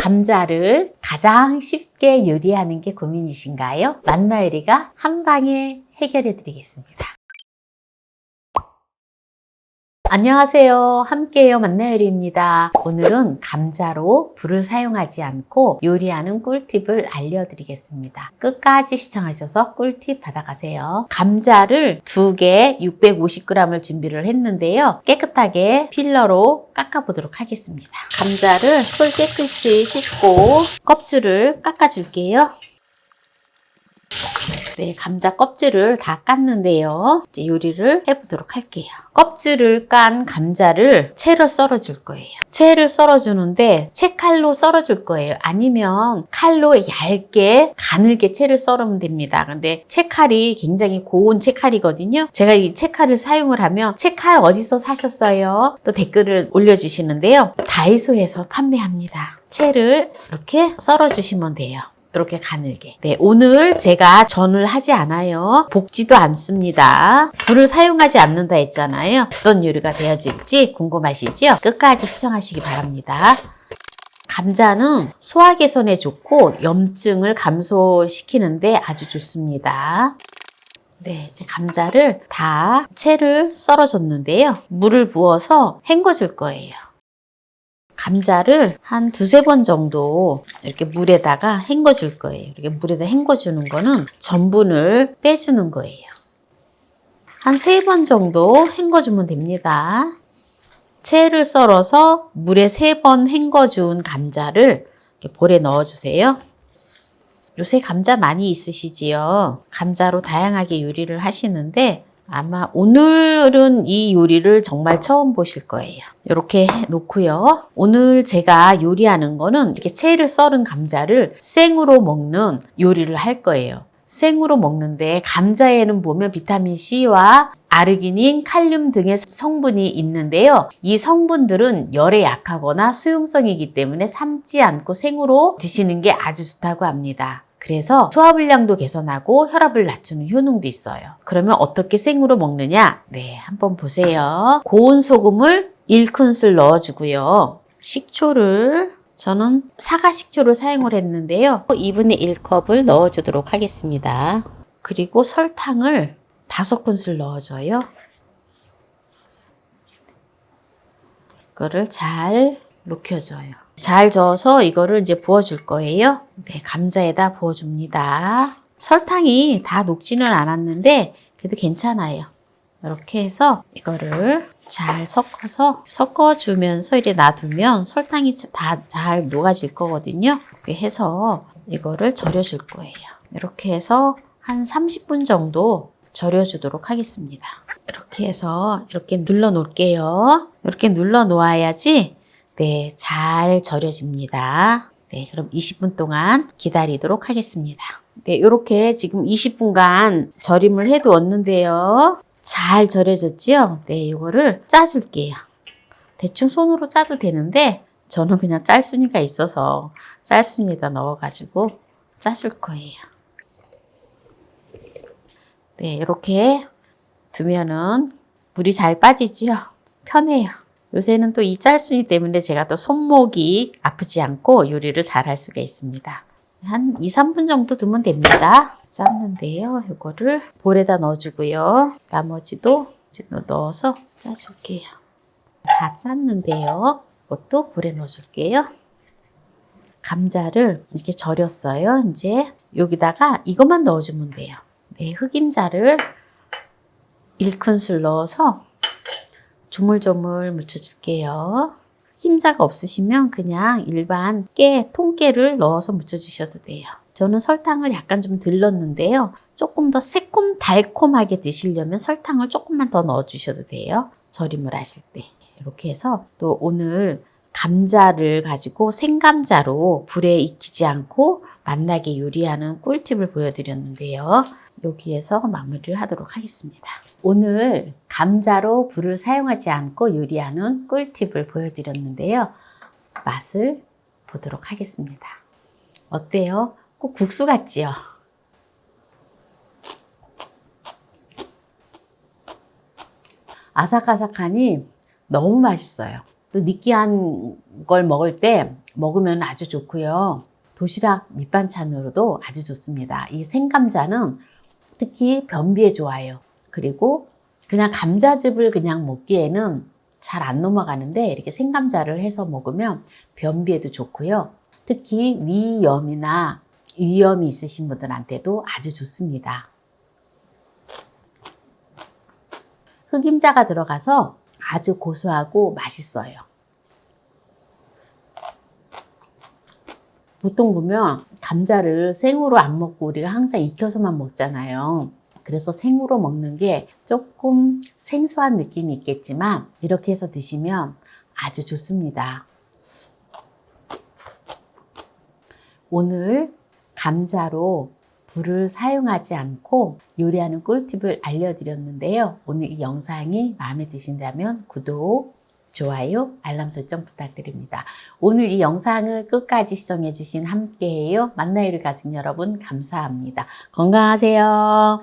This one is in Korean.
감자를 가장 쉽게 요리하는 게 고민이신가요? 만나요리가 한 방에 해결해 드리겠습니다. 안녕하세요. 함께해요. 만나요리입니다. 오늘은 감자로 불을 사용하지 않고 요리하는 꿀팁을 알려드리겠습니다. 끝까지 시청하셔서 꿀팁 받아가세요. 감자를 2개 650g을 준비를 했는데요. 깨끗하게 필러로 깎아보도록 하겠습니다. 감자를 풀 깨끗이 씻고 껍질을 깎아줄게요. 네, 감자 껍질을 다 깠는데요. 이제 요리를 해보도록 할게요. 껍질을 깐 감자를 채로 썰어줄 거예요. 채를 썰어주는데 채칼로 썰어줄 거예요. 아니면 칼로 얇게 가늘게 채를 썰으면 됩니다. 근데 채칼이 굉장히 고운 채칼이거든요. 제가 이 채칼을 사용을 하면 채칼 어디서 사셨어요? 또 댓글을 올려주시는데요. 다이소에서 판매합니다. 채를 이렇게 썰어주시면 돼요. 이렇게 가늘게. 네, 오늘 제가 전을 하지 않아요. 볶지도 않습니다. 불을 사용하지 않는다 했잖아요. 어떤 요리가 되어질지 궁금하시죠? 끝까지 시청하시기 바랍니다. 감자는 소화 개선에 좋고 염증을 감소시키는데 아주 좋습니다. 네, 이제 감자를 다 채를 썰어줬는데요. 물을 부어서 헹궈줄 거예요. 감자를 한 2-3번 정도 이렇게 물에다가 헹궈 줄 거예요. 이렇게 물에다 헹궈 주는 거는 전분을 빼주는 거예요. 한 3번 정도 헹궈 주면 됩니다. 채를 썰어서 물에 3번 헹궈 준 감자를 이렇게 볼에 넣어 주세요. 요새 감자 많이 있으시지요? 감자로 다양하게 요리를 하시는데 아마 오늘은 이 요리를 정말 처음 보실 거예요. 이렇게 놓고요. 오늘 제가 요리하는 거는 이렇게 채를 썰은 감자를 생으로 먹는 요리를 할 거예요. 생으로 먹는데 감자에는 보면 비타민C와 아르기닌, 칼륨 등의 성분이 있는데요. 이 성분들은 열에 약하거나 수용성이기 때문에 삶지 않고 생으로 드시는 게 아주 좋다고 합니다. 그래서 소화불량도 개선하고 혈압을 낮추는 효능도 있어요. 그러면 어떻게 생으로 먹느냐? 네, 한번 보세요. 고운 소금을 1큰술 넣어주고요. 식초를 저는 사과 식초를 사용을 했는데요. 2분의 1컵을 넣어주도록 하겠습니다. 그리고 설탕을 5큰술 넣어줘요. 이거를 잘 녹여줘요. 잘 저어서 이거를 이제 부어줄 거예요. 네, 감자에다 부어줍니다. 설탕이 다 녹지는 않았는데 그래도 괜찮아요. 이렇게 해서 이거를 잘 섞어주면서 이렇게 놔두면 설탕이 다 잘 녹아질 거거든요. 이렇게 해서 이거를 절여줄 거예요. 이렇게 해서 한 30분 정도 절여주도록 하겠습니다. 이렇게 해서 이렇게 눌러 놓을게요. 이렇게 눌러 놓아야지 네, 잘 절여집니다. 네, 그럼 20분 동안 기다리도록 하겠습니다. 네, 이렇게 지금 20분간 절임을 해두었는데요. 잘 절여졌지요? 네, 이거를 짜줄게요. 대충 손으로 짜도 되는데 저는 그냥 짤순이가 있어서 짤순이에다 넣어가지고 짜줄 거예요. 네, 이렇게 두면은 물이 잘 빠지지요? 편해요. 요새는 또 이 짤순이 때문에 제가 또 손목이 아프지 않고 요리를 잘 할 수가 있습니다. 한 2-3분 정도 두면 됩니다. 짰는데요. 이거를 볼에다 넣어주고요. 나머지도 이제 넣어서 짜줄게요. 다 짰는데요. 이것도 볼에 넣어줄게요. 감자를 이렇게 절였어요. 이제 여기다가 이것만 넣어주면 돼요. 네, 흑임자를 1큰술 넣어서 조물조물 묻혀줄게요. 흰자가 없으시면 그냥 일반 통깨를 넣어서 묻혀주셔도 돼요. 저는 설탕을 약간 좀 덜 넣었는데요. 조금 더 새콤달콤하게 드시려면 설탕을 조금만 더 넣어주셔도 돼요. 절임을 하실 때. 이렇게 해서 또 오늘 감자를 가지고 생감자로 불에 익히지 않고 맛나게 요리하는 꿀팁을 보여드렸는데요. 여기에서 마무리를 하도록 하겠습니다. 오늘 감자로 불을 사용하지 않고 요리하는 꿀팁을 보여드렸는데요. 맛을 보도록 하겠습니다. 어때요? 꼭 국수 같지요? 아삭아삭하니 너무 맛있어요. 또 느끼한 걸 먹을 때 먹으면 아주 좋고요. 도시락 밑반찬으로도 아주 좋습니다. 이 생감자는 특히 변비에 좋아요. 그리고 그냥 감자즙을 그냥 먹기에는 잘 안 넘어가는데 이렇게 생감자를 해서 먹으면 변비에도 좋고요. 특히 위염이나 위염이 있으신 분들한테도 아주 좋습니다. 흑임자가 들어가서 아주 고소하고 맛있어요. 보통 보면 감자를 생으로 안 먹고 우리가 항상 익혀서만 먹잖아요. 그래서 생으로 먹는 게 조금 생소한 느낌이 있겠지만 이렇게 해서 드시면 아주 좋습니다. 오늘 감자로 불을 사용하지 않고 요리하는 꿀팁을 알려드렸는데요. 오늘 이 영상이 마음에 드신다면 구독, 좋아요, 알람 설정 부탁드립니다. 오늘 이 영상을 끝까지 시청해주신 함께해요 만나요리 가족 여러분 감사합니다. 건강하세요.